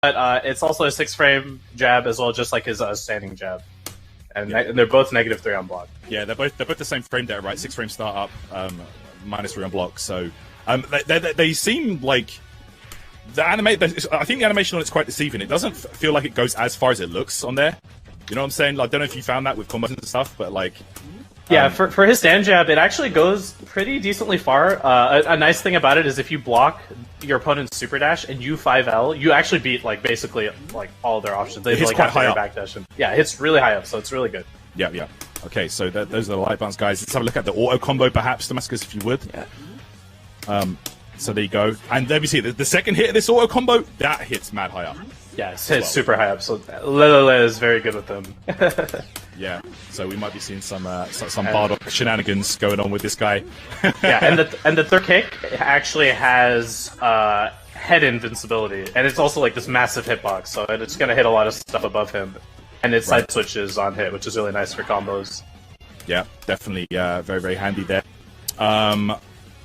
it's also a 6-frame jab as well, just like his standing jab. And they're both -3 on block. Yeah, they're both the same frame data, right? 6-frame startup, -3 on block. So they seem like I think the animation on it's quite deceiving. It doesn't feel like it goes as far as it looks on there. You know what I'm saying? Like, I don't know if you found that with combos and stuff, but like. Yeah, for his stand jab, it actually goes pretty decently far. A nice thing about it is if you block your opponent's super dash and you 5L, you actually beat like basically like all their options. They hits like quite high up. Backdash and, yeah, it hits really high up, so it's really good. Yeah, yeah. Okay, so those are the light bounce guys. Let's have a look at the auto combo, perhaps, Damascus, if you would. Yeah. So there you go. And there we see the second hit of this auto combo, that hits mad high up. Yeah, it hits super high up, so Lele is very good with them. Yeah, so we might be seeing some Bardock shenanigans going on with this guy. Yeah, and the third kick actually has head invincibility, and it's also like this massive hitbox, so it's gonna hit a lot of stuff above him, and it side switches on hit, which is really nice for combos. Yeah, definitely, very very handy there.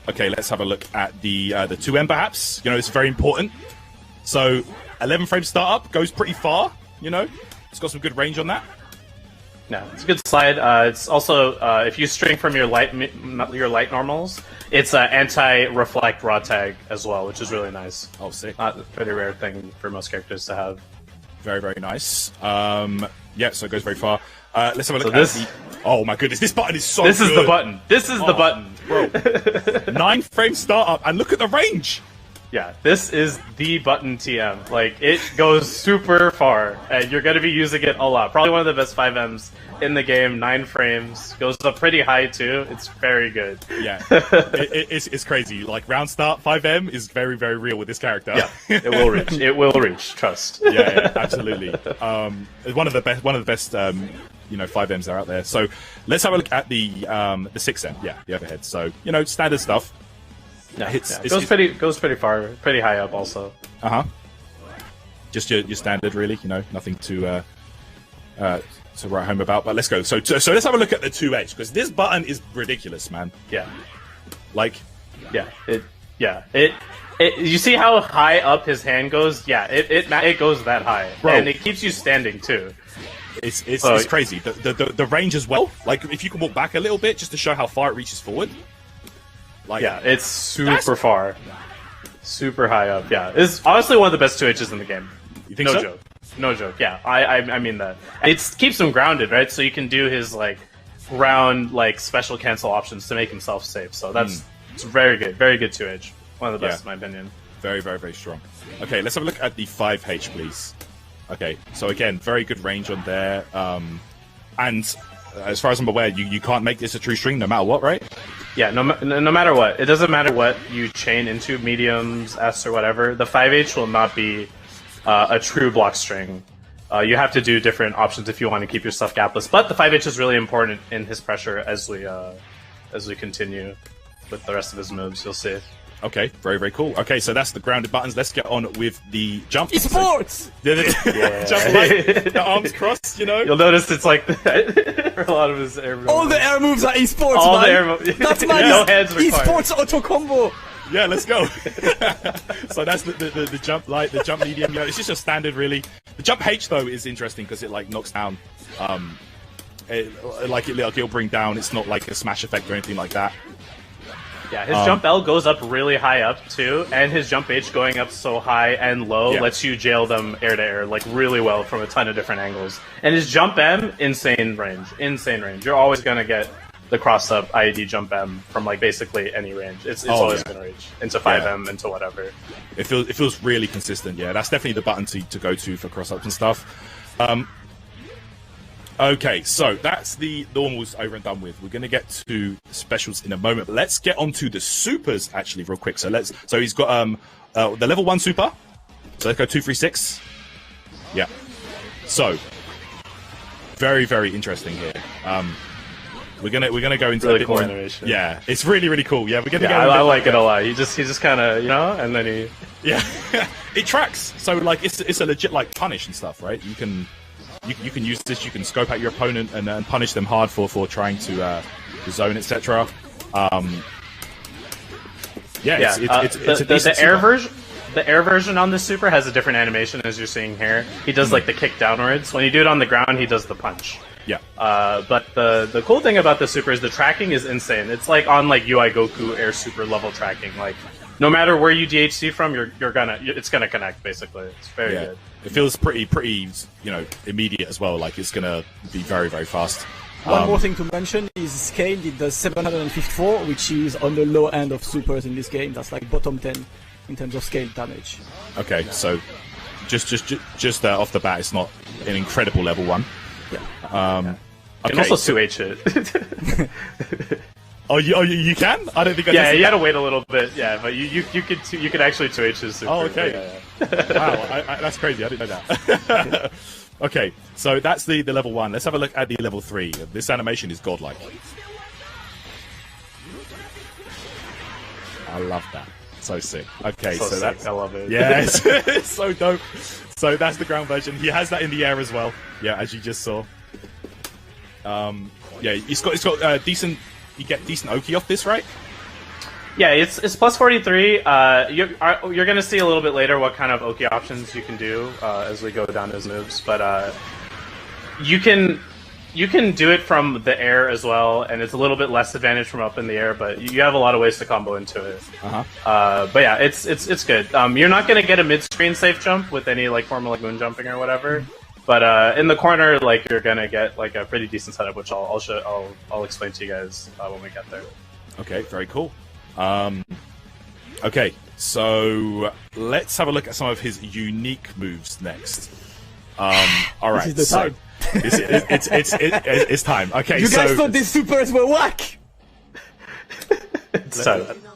Okay, let's have a look at the 2M perhaps. You know, it's very important. So 11 frame startup goes pretty far. You know, it's got some good range on that. Yeah, it's a good slide. It's also if you string from your light normals, it's anti-reflect raw tag as well, which is really nice. Oh, sick! Not a pretty rare thing for most characters to have. Very very nice. Yeah, so it goes very far. Let's have a look at the. Oh my goodness, this button is so. This good. is the button. This is the button, bro. 9 frame startup, and look at the range. Yeah, this is the button TM. Like, it goes super far, and you're going to be using it a lot. Probably one of the best 5Ms in the game. 9 frames. Goes up pretty high, too. It's very good. Yeah. It's crazy. Like, round start 5M is very, very real with this character. Yeah, it will reach. It will reach. Trust. Yeah, absolutely. One of the best, you know, 5Ms that are out there. So, let's have a look at the 6M. Yeah, the overhead. So, you know, standard stuff. Yeah, it goes pretty far, pretty high up also. Just your standard, really. You know, nothing to write home about. But let's go. So let's have a look at the 2H, because this button is ridiculous, man. Yeah, like, it. You see how high up his hand goes? Yeah, it goes that high, bro. And it keeps you standing too. It's crazy. The range as well. Like, if you can walk back a little bit just to show how far it reaches forward. Like, yeah, it's super far. Super high up, yeah. It's honestly one of the best 2Hs in the game. You think so? No joke. No joke, yeah. I mean that. And it keeps him grounded, right? So you can do his, like, ground, like, special cancel options to make himself safe. So that's it's very good 2H. One of the best, in my opinion. Very, very, very strong. Okay, let's have a look at the 5H, please. Okay, so again, very good range on there. And as far as I'm aware, you can't make this a true string no matter what, right? Yeah, no matter what. It doesn't matter what you chain into, mediums, S, or whatever. The 5H will not be a true block string. You have to do different options if you want to keep your stuff gapless. But the 5H is really important in his pressure as we continue with the rest of his moves. You'll see. Okay, very, very cool. Okay, so that's the grounded buttons. Let's get on with the jump. Esports! Jump light, the arms crossed, you know? You'll notice it's like for a lot of his air moves. All the air moves are esports, All man. the air moves. That's my no hands required. Esports auto combo. Yeah, let's go. So that's the jump light, the jump medium. You know, it's just a standard, really. The jump H, though, is interesting because it, like, knocks down. It'll bring down. It's not like a smash effect or anything like that. Yeah, his jump L goes up really high up too, and his jump H going up so high and low lets you jail them air to air like really well from a ton of different angles. And his jump M, insane range. You're always gonna get the cross up IED jump M from like basically any range. It's always gonna reach into 5M into whatever. It feels really consistent. Yeah, that's definitely the button to go to for cross ups and stuff. Okay, so that's the normals over and done with. We're going to get to specials in a moment, but let's get on to the supers actually real quick. So he's got the level 1 super. So let's go 2, 3, 6. Yeah. So very, very interesting here. We're gonna go into really a bit cool more animation. Yeah, it's really, really cool. Yeah, we're gonna go. I like it a lot. He just kind of, you know, and then he. Yeah, it tracks. So like it's a legit like punish and stuff, right? You can use this. You can scope out your opponent and punish them hard for trying to zone, etc. It's a the air version. the air version on this super has a different animation as you're seeing here. He does like the kick downwards. When you do it on the ground, he does the punch. Yeah. But the cool thing about the super is the tracking is insane. It's like on like UI Goku Air Super level tracking. Like no matter where you DHC from, it's gonna connect basically. It's very good. It feels pretty immediate as well. Like it's gonna be very fast. One more thing to mention is scaled. It does 754, which is on the low end of supers in this game. That's like bottom 10 in terms of scale damage. Okay, so just off the bat, it's not an incredible level 1. Yeah. You can also 2H it. Oh, you can? I don't think I Yeah, you gotta wait a little bit. Yeah, but you could actually 2H his super. Oh, okay. Wow, that's crazy. I didn't know that. Okay, so that's the level 1. Let's have a look at the level 3. This animation is godlike. I love that. So sick. Okay, so that's... I love it. Yes, it's so dope. So that's the ground version. He has that in the air as well. Yeah, as you just saw. Yeah, it's got decent... You get decent Oki off this, right? Yeah, it's plus 43. You're gonna see a little bit later what kind of Oki options you can do as we go down his moves, but you can do it from the air as well, and it's a little bit less advantage from up in the air, but you have a lot of ways to combo into it. But yeah, it's good. You're not gonna get a mid-screen safe jump with any like form of like moon jumping or whatever, but in the corner, like you're gonna get like a pretty decent setup, which I'll explain to you guys when we get there. Okay, very cool. Okay, so let's have a look at some of his unique moves next. All right, This is the time. It's time. Okay, You guys thought these supers were whack!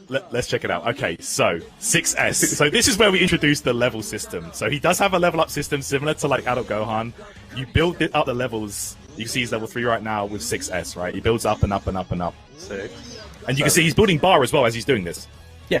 Let's check it out. Okay, so 6S. So this is where we introduce the level system. So he does have a level up system similar to like Adult Gohan. You build it up the levels. You see he's level 3 right now with 6S, right? He builds up and up and up and up. 6. And you can see he's building bar as well as he's doing this. Yeah.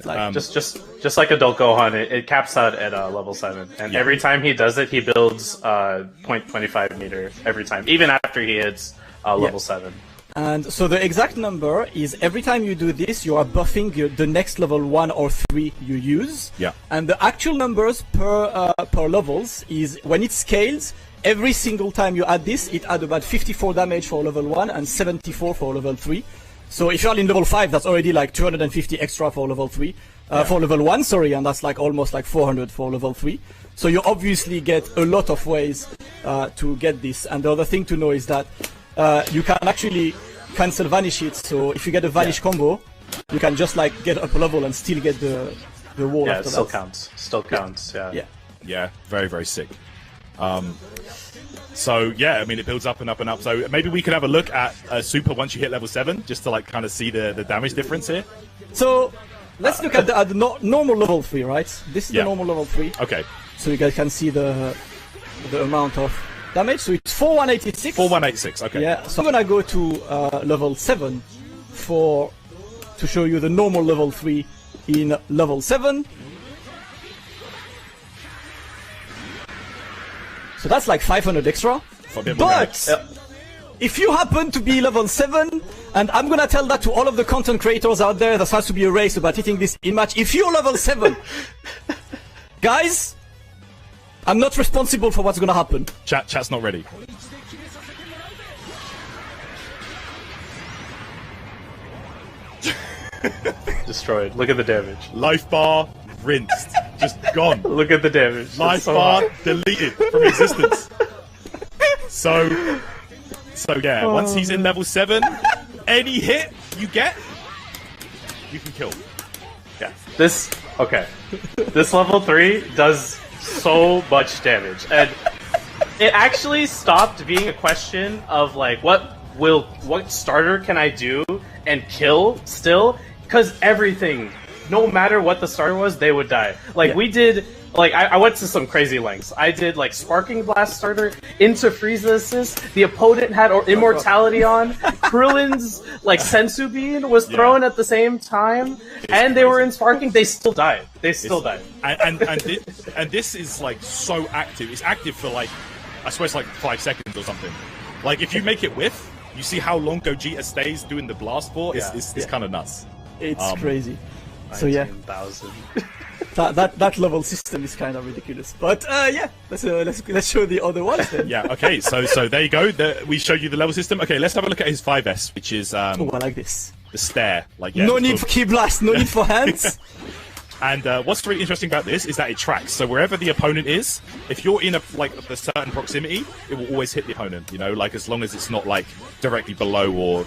Like, just like Adult Gohan, it caps out at level 7, and every time he does it, he builds 0.25 meter every time, even after he hits level 7. And so the exact number is every time you do this, you are buffing the next level 1 or 3 you use. Yeah. And the actual numbers per levels is when it scales. Every single time you add this, it adds about 54 damage for level 1 and 74 for level 3. So if you're in level 5, that's already like 250 extra for level 3. For level 1, sorry, and that's like almost like 400 for level 3. So you obviously get a lot of ways to get this. And the other thing to know is that you can actually cancel vanish hits. So if you get a vanish combo, you can just like get up a level and still get the wall after that. Still counts. Still counts, yeah. Yeah, very, very sick. So yeah, I mean it builds up and up and up. So maybe we could have a look at super once you hit level 7, just to like kind of see the damage difference here. So let's look at the normal level 3, right? This is the normal level 3. Okay. So you guys can see the amount of damage. So it's 4186. 4186. Okay. Yeah. So I'm gonna go to level 7 to show you the normal level 3 in level 7. So that's like 500 extra. But if you happen to be level 7, and I'm gonna tell that to all of the content creators out there that has to be a race about hitting this in match. If you're level 7, guys, I'm not responsible for what's gonna happen. Chat's not ready. Destroyed. Look at the damage. Life bar rinsed. Just gone. Look at the damage. Life bar deleted from existence. So yeah, once he's in level 7, any hit you get, you can kill. Yeah. This level 3 does so much damage, and it actually stopped being a question of like what starter can I do and kill still, because everything, no matter what the starter was, they would die. Like we did, like I went to some crazy lengths. I did like Sparking Blast starter into Frieza assist. The opponent had Immortality on. Krillin's like Sensu Bean was thrown at the same time, and they were in Sparking. They still died. They still died. And this is like so active. It's active for like, I swear it's like 5 seconds or something. Like if you make it whiff, you see how long Gogeta stays doing the blast for. It's kind of nuts. It's crazy. So yeah. 19,000. that level system is kind of ridiculous. But yeah, let's show the other ones then. Yeah. Okay. So there you go. We showed you the level system. Okay. Let's have a look at his 5S, which is oh, I like this. The stair. Like yeah, no need for key blast. No need for hands. And what's really interesting about this is that it tracks. So wherever the opponent is, if you're in a certain proximity, it will always hit the opponent. You know, like as long as it's not like directly below or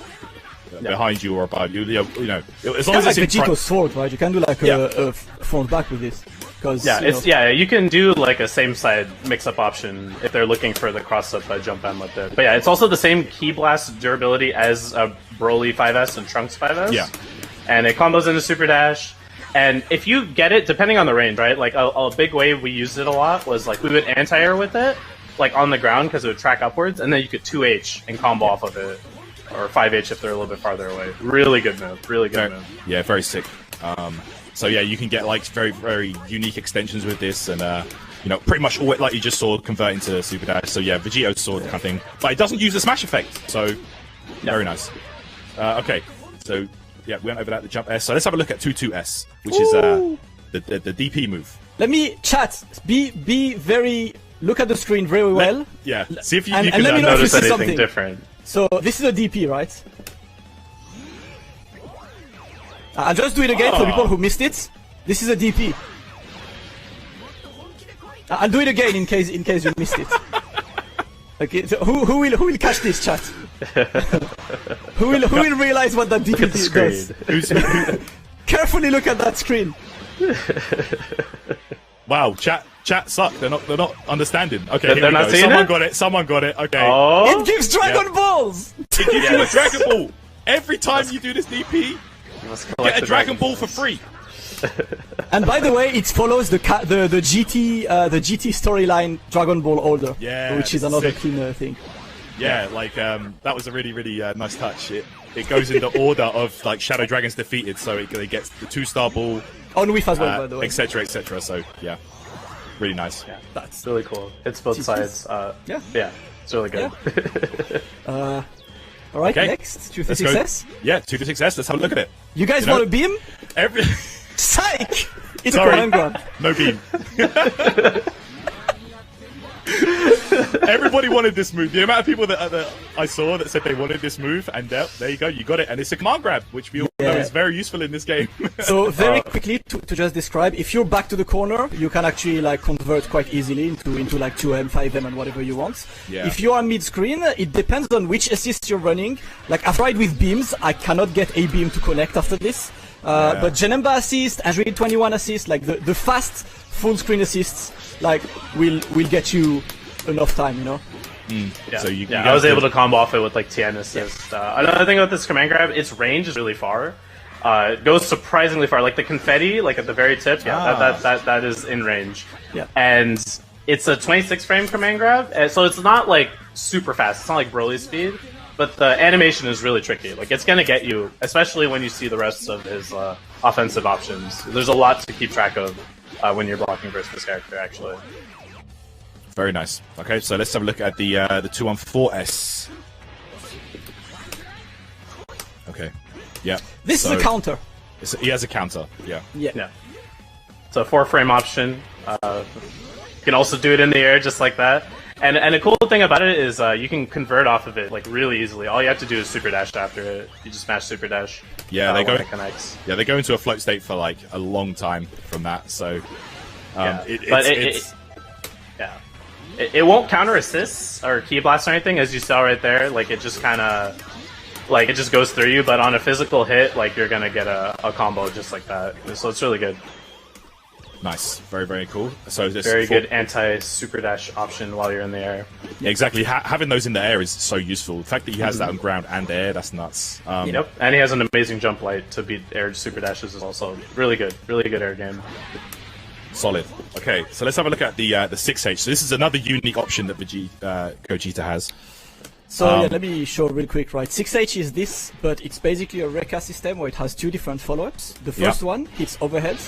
behind you or above you. You know, as long as it's like Vegeto's sword, right? You can do like a front back with this. Yeah, you can do like a same side mix-up option if they're looking for the cross-up jump M with it. But yeah, it's also the same key blast durability as a Broly 5S and Trunks 5S. Yeah. And it combos into Super Dash. And if you get it, depending on the range, right? Like a big way we used it a lot was like we would anti-air with it, like on the ground because it would track upwards, and then you could 2H and combo off of it, or 5H if they're a little bit farther away. Really good move. Really good move. Yeah, very sick. So yeah, you can get like very, very unique extensions with this, and you know, pretty much all it, like you just saw, convert into Super Dash. So yeah, Vegeto's sword kind of thing, but it doesn't use the smash effect. So very nice. Okay, so. Yeah, we went over that, the jump S. So let's have a look at 2-2-S, which is the DP move. Let me chat. Be very... Look at the screen very well. See if you can let me know if you notice see anything something different. So this is a DP, right? I'll just do it again for people who missed it. This is a DP. I'll do it again in case you missed it. Okay, so who will catch this, chat? who will realize what that DP does? Carefully look at that screen. Wow, chat suck. They're not understanding. Okay, they're not seeing it? Someone got it. Okay. Oh. It gives Dragon Balls. It gives you a Dragon Ball every time you do this DP. You get a Dragon Ball for free. And by the way, it follows the GT storyline Dragon Ball order, which is another cleaner thing. Yeah, like that was a really nice touch. It goes in the order of like Shadow Dragons defeated, so it gets the 2-star ball on Whiff as well, by the way, etc. So yeah, really nice. Yeah, that's really cool. It's both sides. Yeah, it's really good. Yeah. All right, next 2-6-S. Yeah, 2-6-S. Let's have a look at it. You guys want a beam? Psych! It's a command grab. No beam. Everybody wanted this move. The amount of people that I saw that said they wanted this move, and there you go, you got it. And it's a command grab, which we all know is very useful in this game. So very quickly to just describe, if you're back to the corner, you can actually like convert quite easily into like 2M, 5M, and whatever you want. Yeah. If you are mid-screen, it depends on which assist you're running. Like I've tried with beams, I cannot get a beam to connect after this. But Janemba assist, Android 21 assist, like the fast full screen assists, like will get you enough time, you know. Yeah. So I was able to combo off it with like TN assist. Another thing about this command grab, its range is really far. It goes surprisingly far. Like the confetti, like at the very tip, that is in range. Yeah. And it's a 26 frame command grab, and so it's not like super fast. It's not like Broly speed. But the animation is really tricky. Like, it's gonna get you, especially when you see the rest of his offensive options. There's a lot to keep track of when you're blocking versus this character, actually. Very nice. Okay, so let's have a look at the 2-on-4S. Okay, yeah. This is a counter. He has a counter, yeah. It's a 4-frame option. You can also do it in the air just like that. And a cool thing about it is you can convert off of it like really easily. All you have to do is Super Dash after it. You just smash Super Dash. Yeah, they go. It connects. Yeah, they go into a float state for like a long time from that. So, it won't counter assists or key blast or anything, as you saw right there. Like it just kind of like it just goes through you. But on a physical hit, like you're gonna get a combo just like that. So it's really good. Nice, very cool. So this very good anti-super dash option while you're in the air. Yeah, exactly. Having those in the air is so useful. The fact that he has that on ground and air, that's nuts. Yep, and he has an amazing jump light to beat air super dashes is also really good air game. Solid. Okay, so let's have a look at the 6H. So this is another unique option that GOGETA has. So yeah, let me show real quick, right? 6H is this, but it's basically a Rekka system where it has two different follow-ups. The first one hits overhead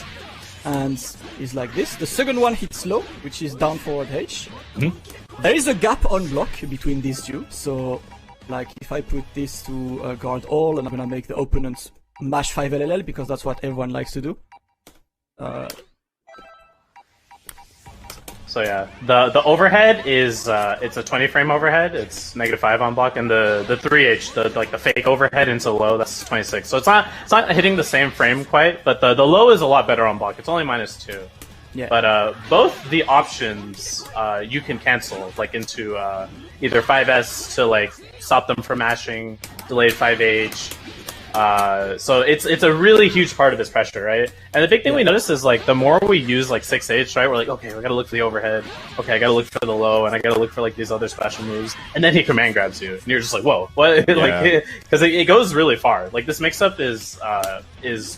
and is like this. The second one hits low, which is down forward H. There is a gap on block between these two, so like if I put this to guard all, and I'm gonna make the opponent mash 5 LLL because that's what everyone likes to do. So yeah, the overhead is it's a 20 frame overhead. It's -5 on block, and the 3H, the fake overhead into low, that's 26. So it's not hitting the same frame quite, but the low is a lot better on block. It's only -2. Yeah. But both the options you can cancel like into either 5S to like stop them from mashing, delayed 5H. So it's a really huge part of his pressure, right? And the big thing we notice is like the more we use like 6H, right? We're like, okay, we gotta look for the overhead. Okay, I gotta look for the low, and I gotta look for like these other special moves. And then he command grabs you, and you're just like, whoa, what? Like, because it goes really far. Like this mix-up is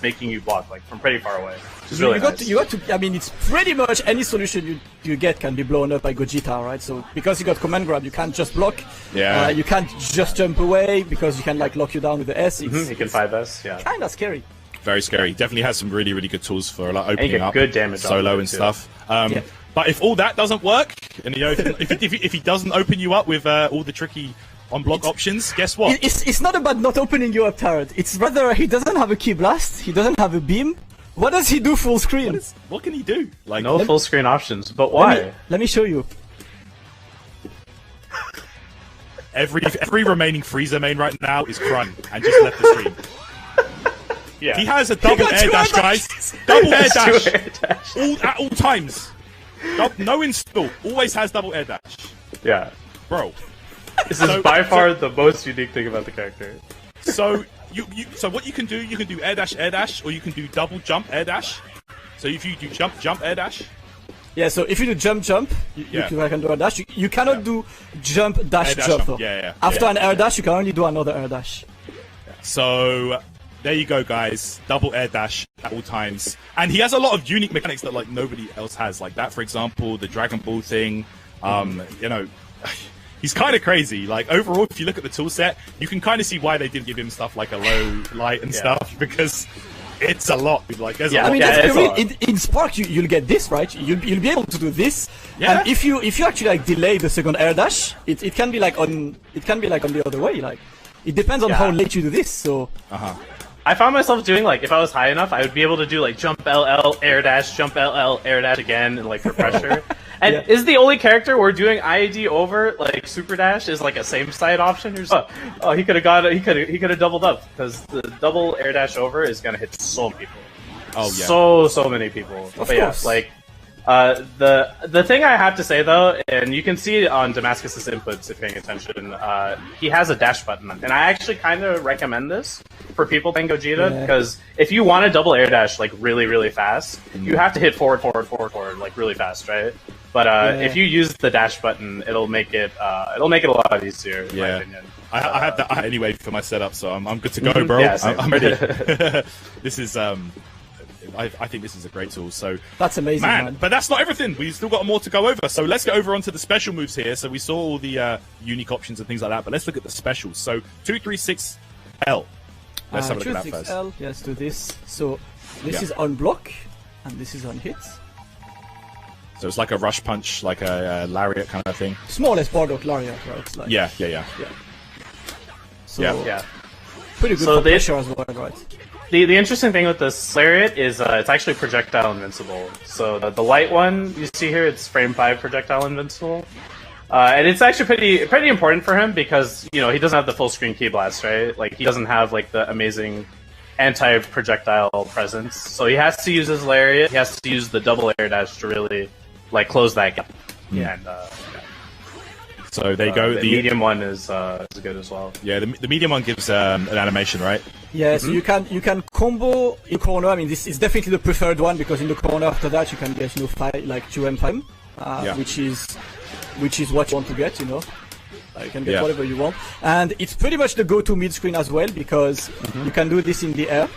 making you block like from pretty far away. Really you got to. I mean, it's pretty much any solution you get can be blown up by Gogeta, right? So because you got command grab, you can't just block. Yeah. You can't just jump away because you can like lock you down with the S. It's, you can 5S. Yeah. Kind of scary. Very scary. Definitely has some really good tools for like opening get up good damage solo and stuff. But if all that doesn't work, and you know, if he doesn't open you up with all the tricky on-block options, guess what? It's not about not opening you up, Tarot. It's rather he doesn't have a key blast. He doesn't have a beam. What does he do full screen? What can he do? Like no full screen options, but why? Let me show you. Every remaining Freezer main right now is crying and just left the stream. Yeah. He has a double air dash, guys. Double air dash. At all times. No install. Always has double air dash. Yeah. Bro. This is by far the most unique thing about the character. So so what you can do air dash, or you can do double jump air dash. So if you do jump air dash. Yeah, so if you do jump, you can do a dash. You cannot do jump dash jump though. After an air dash, you can only do another air dash. So there you go, guys. Double air dash at all times, and he has a lot of unique mechanics that like nobody else has. Like that, for example, the Dragon Ball thing. You know. He's kind of crazy. Like overall, if you look at the tool set, you can kind of see why they did give him stuff like a low light and stuff, because it's a lot. Like there's a lot. I mean, in Spark, you'll get this right. You'll be able to do this. Yeah. And if you actually like delay the second air dash, it can be like on the other way. Like it depends on how late you do this. So. I found myself doing like if I was high enough, I would be able to do like jump LL air dash, jump LL air dash again, and like for pressure. And is the only character we're doing IAD over like super dash is like a same side option? You're just, oh, he could have doubled up because the double air dash over is gonna hit so many people. Oh yeah, so many people. Of course. Like the thing I have to say though, and you can see it on Damascus's inputs if paying attention, he has a dash button, and I actually kind of recommend this for people playing Gogeta because if you want to double air dash like really fast, you have to hit forward like really fast, right? But if you use the dash button, it'll make it a lot easier. In my opinion. I have that anyway for my setup, so I'm good to go, bro. Yeah, I'm ready. This is I think this is a great tool. So that's amazing, man. But that's not everything. We've still got more to go over. So let's get over onto the special moves here. So we saw all the unique options and things like that. But let's look at the specials. So 236L. Let's have a look at that first. 236L. Let's do this. So this is on block, and this is on hit. So it's like a rush punch, like a lariat kind of thing. It's more or less Bardock lariat, right? Like, yeah. So pretty good for pressure as well, right? The interesting thing with this lariat is it's actually projectile invincible. So the light one you see here, it's frame 5 projectile invincible, and it's actually pretty important for him because you know he doesn't have the full screen key blast, right? Like he doesn't have like the amazing anti-projectile presence, so he has to use his lariat. He has to use the double air dash to really like close that gap. And so there you go. The medium one is good as well. Yeah, the medium one gives an animation, right? Yeah, so you can combo in corner. I mean, this is definitely the preferred one because in the corner after that you can get 2M5, which is what you want to get. You know, you can get whatever you want, and it's pretty much the go-to mid screen as well because you can do this in the air.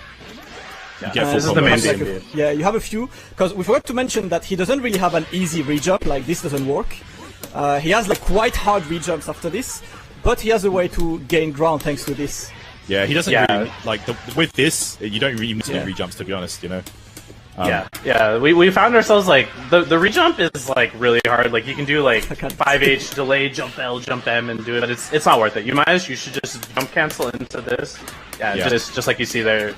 This is the main beam. Yeah, you have a few because we forgot to mention that he doesn't really have an easy rejump. Like this doesn't work. He has like quite hard rejumps after this, but he has a way to gain ground thanks to this. Yeah, he doesn't really, like with this. You don't really miss any rejumps, to be honest. You know. Yeah. We found ourselves like the rejump is like really hard. Like you can do like 5H delay, jump L, jump M, and do it, but it's not worth it. You should just jump cancel into this. Yeah. Just like you see there,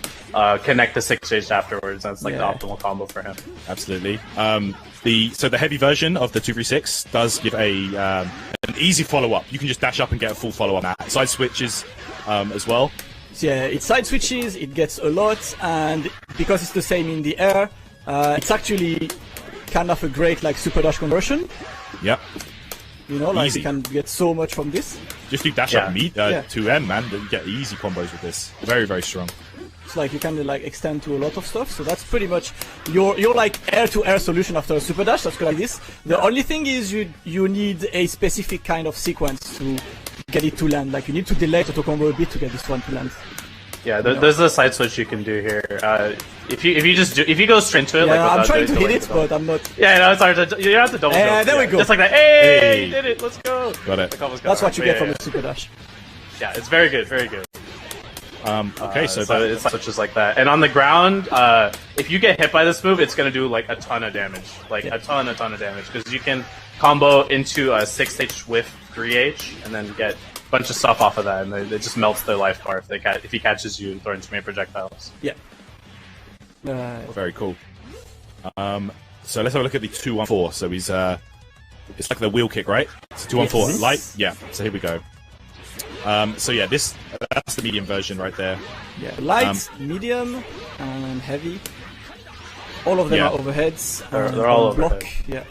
connect the 6H afterwards. That's like the optimal combo for him. Absolutely. So the heavy version of the 236 does give an easy follow up. You can just dash up and get a full follow up. Side switches as well. Yeah, it side switches, it gets a lot, and because it's the same in the air, it's actually kind of a great like super dash conversion. Yep. You know, like you can get so much from this. Just do dash up meet 2M, man. You get easy combos with this. Very, very strong. It's like you can like extend to a lot of stuff. So that's pretty much your like air to air solution after a super dash. That's like this. The only thing is you need a specific kind of sequence to get it to land. Like you need to delay auto combo a bit to get this one to land. Yeah, there's a side switch you can do here. If you go straight to it, like I'm trying to hit it, but I'm not. Yeah, no, it's hard to. You have to double jump. There we go. Just like that. Hey, did it? Let's go. Got it. That's what you get from the super dash. Yeah, it's very good, very good. Okay, so it's switches like that, and on the ground, if you get hit by this move, it's gonna do like a ton of damage, like a ton of damage, because you can combo into a 6H with 3H, and then get a bunch of stuff off of that, and it just melts their life bar if he catches you throwing too many projectiles. Yeah. Very cool. So let's have a look at the 214. So he's it's like the wheel kick, right? So 214 light. Yeah. So here we go. So yeah, that's the medium version right there. Yeah, light, medium, and heavy. All of them are overheads. They're all on block. Overhead. Yeah.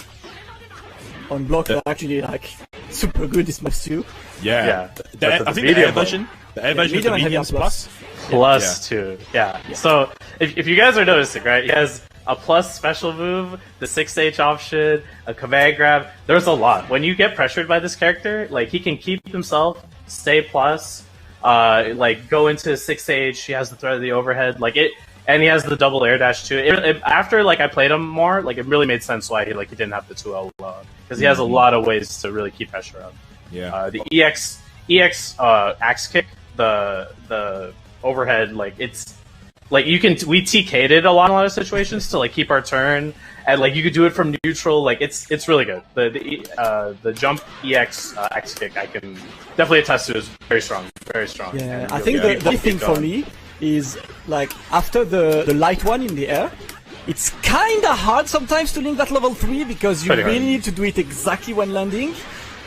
On block, they're actually like super good. This must too. Yeah. I think the air version. The air version is the medium plus. Plus 2. Yeah. So if you guys are noticing, right, he has a plus special move, the 6H option, a command grab. There's a lot. When you get pressured by this character, like he can keep himself, stay plus, like go into 6H. He has the threat of the overhead, like it, and he has the double air dash too. After like I played him more, like it really made sense why he didn't have the 2L because he has a lot of ways to really keep pressure up. Yeah. The EX axe kick, the overhead, like it's. Like we TK'd it a lot of situations to like keep our turn, and like you could do it from neutral. Like it's really good. The jump EX X kick I can definitely attest to is very strong, very strong. Yeah, I think the thing for me is like after the light one in the air, it's kind of hard sometimes to link that level 3 because you really need to do it exactly when landing.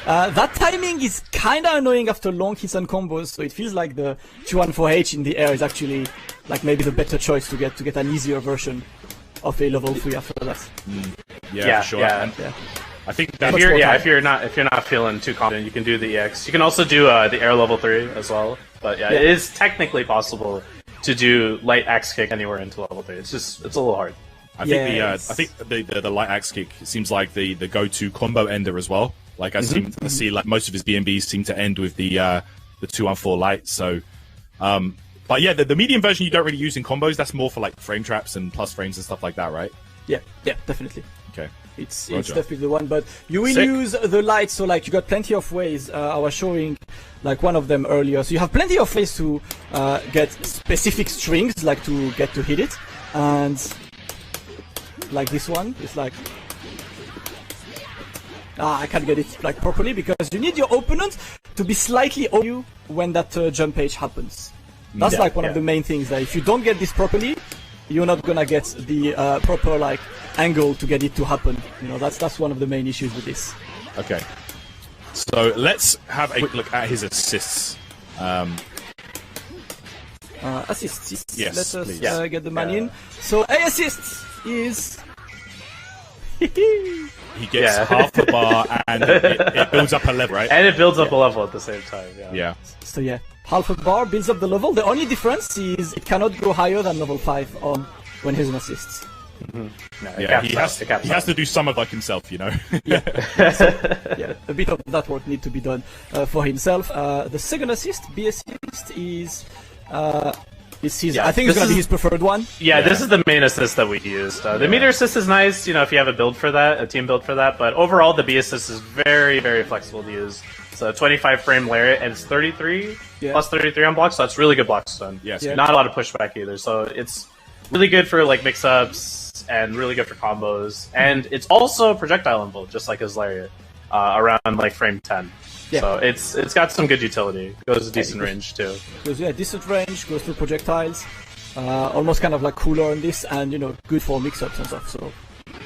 That timing is kind of annoying after long hits and combos, so it feels like the 214H in the air is actually like maybe the better choice to get an easier version of a level 3 after that. Yeah, for sure. Yeah. I think that if you're not feeling too confident, you can do the EX. You can also do the air level 3 as well. But it is technically possible to do light axe kick anywhere into level 3. It's a little hard. I think the light axe kick seems like the go-to combo ender as well. Like I see like most of his BNBs seem to end with the 214 light. So, but yeah, the medium version you don't really use in combos. That's more for like frame traps and plus frames and stuff like that, right? Yeah, definitely. Okay, it's definitely the one. But you will use the light, so like you got plenty of ways. I was showing like one of them earlier. So you have plenty of ways to get specific strings, like to get to hit it, and like this one is like. I can't get it like properly because you need your opponent to be slightly over you when that jump H happens. That's like one of the main things. That if you don't get this properly, you're not gonna get the proper like angle to get it to happen. You know, that's one of the main issues with this. Okay, so let's have a quick look at his assists. Assists. Yes, let us get the man in. So a assist is. He gets half the bar and it builds up a level, right? And it builds up a level at the same time, So half a bar builds up the level. The only difference is it cannot go higher than level 5 when he's an assist. He has to do some of like himself, you know? A bit of that work needs to be done for himself. The second assist, B assist, is... I think it's going to be his preferred one. This is the main assist that we used. The meter assist is nice, if you have a build for that, a team build for that, but overall the B assist is very, very flexible to use. It's a 25 frame lariat, and it's 33, plus 33 on block, so that's really good block stun. Yes. Not a lot of pushback either, so it's really good for like mix-ups, fast and really good for combos. And it's also projectile involved, just like his lariat, around like frame 10. Yeah. So it's got some good utility. Goes a decent range too. Goes decent range. Goes through projectiles. Almost kind of like cooler on this, and good for mix-ups and stuff. So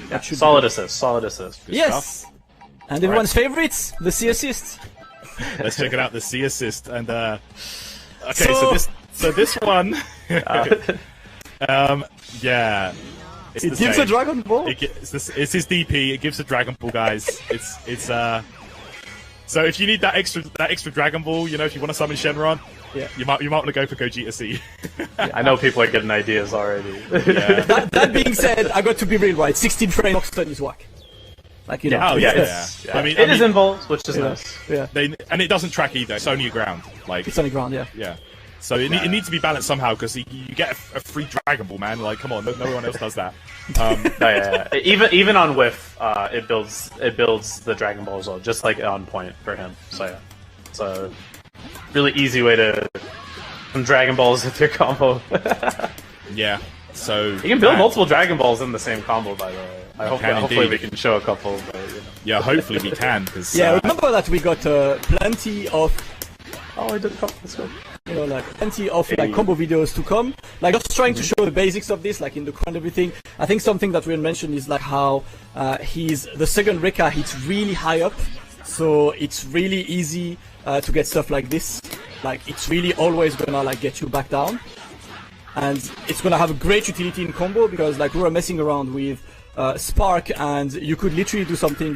that should solid assist. Solid assist. Good yes. Stuff. And everyone's favorites, the C assist. Let's check it out. The C assist and okay. So this one. Yeah. It gives a Dragon Ball. It's his DP. It gives a Dragon Ball, guys. It's So if you need that extra Dragon Ball, if you want to summon Shenron, you might want to go for Gogeta C. I know people are getting ideas already. Yeah. that being said, I got to be real, right? 16 frame Oxton is whack. Like yeah. I mean, it is involved, which is nice. Yeah. And it doesn't track either. It's only ground. It's only ground. Yeah. Yeah. So it needs to be balanced somehow because you get a free Dragon Ball, man. Like, come on, no one else does that. Even on whiff, it builds the Dragon Ball as well, just like on point for him. So yeah, it's a really easy way to some Dragon Balls with your combo. Yeah. So you can build multiple Dragon Balls in the same combo, by the way. Hopefully we can show a couple. But, Yeah, hopefully we can. Cause, remember that we got plenty of. Oh, I did a couple. Let's go. Plenty of combo videos to come. Just trying to show the basics of this, in the core and everything. I think something that we mentioned is how the second Rekka hits really high up, so it's really easy to get stuff like this. It's really always gonna get you back down, and it's gonna have a great utility in combo because we were messing around with Spark, and you could literally do something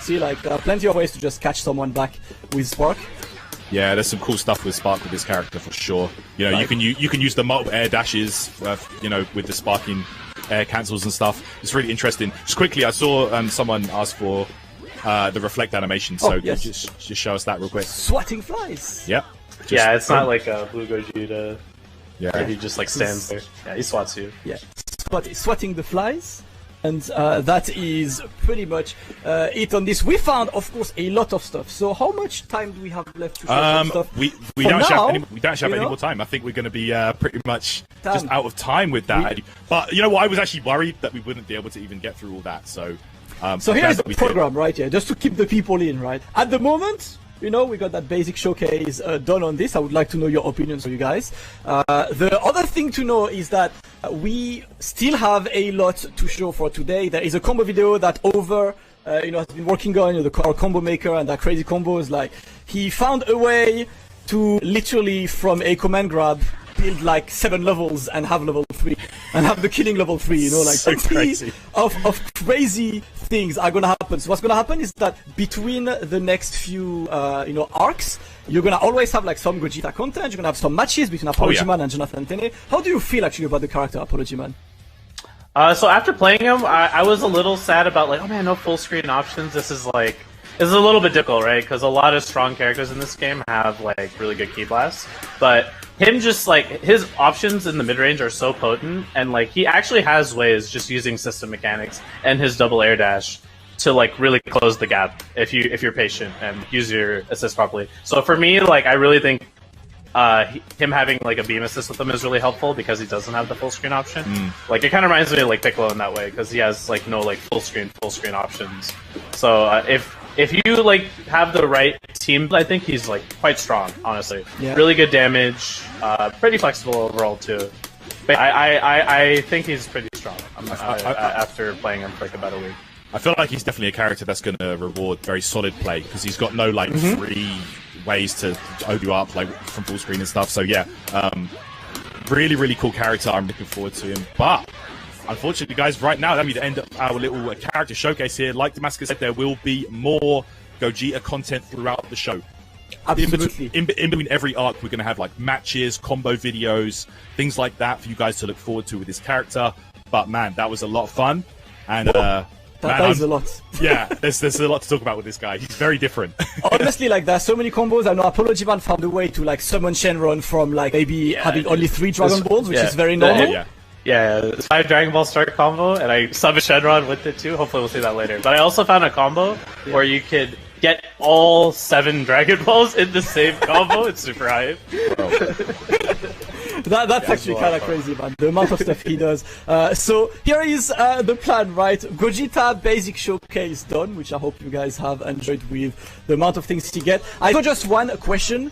there are plenty of ways to just catch someone back with Spark. Yeah, there's some cool stuff with Spark with this character for sure. You can use the multiple air dashes, with the sparking air cancels and stuff. It's really interesting. Just quickly, I saw someone ask for the reflect animation, so yes. just show us that real quick. Swatting flies. Yep. It's not like a Blue Gogeta. Yeah. Where he just stands there. Yeah, he swats you. Yeah, swatting the flies. And that is pretty much it on this. We found, of course, a lot of stuff. So how much time do we have left to show stuff? We don't have any more time. I think we're going to be pretty much just out of time with that. But you know what? I was actually worried that we wouldn't be able to even get through all that. So here's the program right here, just to keep the people in, right? At the moment, we got that basic showcase done on this. I would like to know your opinions, you guys. The other thing to know is that we still have a lot to show for today. There is a combo video that Over, has been working on, our combo maker and that crazy combos. He found a way to literally, from a command grab, build 7 levels and have level 3 and have the killing level 3, so crazy of crazy things are gonna happen. So what's gonna happen is that between the next few arcs, you're gonna always have some Gogeta content. You're gonna have some matches between Apology Man and Jonathan Tene. How do you feel actually about the character Apology Man? So after playing him, I was a little sad about oh man, no full screen options. This is it's a little bit difficult, right? Because a lot of strong characters in this game have really good key blasts, but him just his options in the mid range are so potent, and he actually has ways just using system mechanics and his double air dash to really close the gap if you're patient and use your assist properly. So for me, I really think him having a beam assist with him is really helpful because he doesn't have the full screen option. It kind of reminds me of Piccolo in that way because he has no full screen options. So if you have the right team, I think he's quite strong, honestly. Yeah. Really good damage, pretty flexible overall too. But I think he's pretty strong after playing him for about a week. I feel like he's definitely a character that's going to reward very solid play because he's got no free ways to OD you up from full screen and stuff. So yeah, really cool character. I'm looking forward to him. But unfortunately, guys, right now, that'll be the end of our little character showcase here. Like Damascus said, there will be more Gogeta content throughout the show. Absolutely. In between every arc, we're going to have matches, combo videos, things like that for you guys to look forward to with this character. But man, that was a lot of fun. And that is a lot. Yeah, there's a lot to talk about with this guy. He's very different. Honestly, there's so many combos. I know Apology Man found a way to summon Shenron from maybe having only 3 Dragon Balls, which is very normal. Yeah, 5 Dragon Ball start combo, and I summoned Shenron with it too. Hopefully we'll see that later. But I also found a combo where you could get all 7 Dragon Balls in the same combo. It's super hype. That's actually kind of crazy, man. The amount of stuff he does. So here is the plan, right? Gogeta basic showcase done, which I hope you guys have enjoyed with the amount of things he get. I got just one question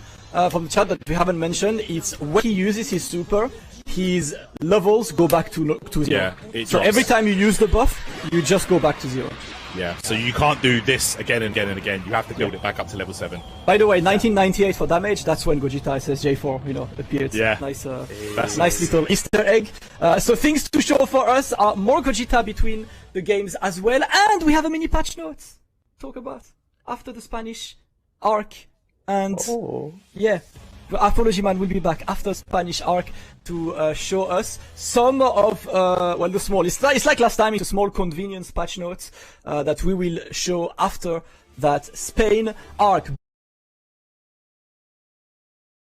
from the chat that we haven't mentioned. It's when he uses his super, his levels go back to 0. Yeah, so every time you use the buff, you just go back to 0. Yeah, so you can't do this again and again and again. You have to build it back up to level 7. By the way, 1998 for damage, that's when Gogeta SSJ4, you know, appeared. Yeah. Nice, nice little Easter egg. So things to show for us are more Gogeta between the games as well. And we have a mini patch notes to talk about after the Spanish arc. And yeah, the Arthology Man will be back after Spanish arc to show us some of, well, the small, it's like last time, it's a small convenience patch notes that we will show after that Spain arc.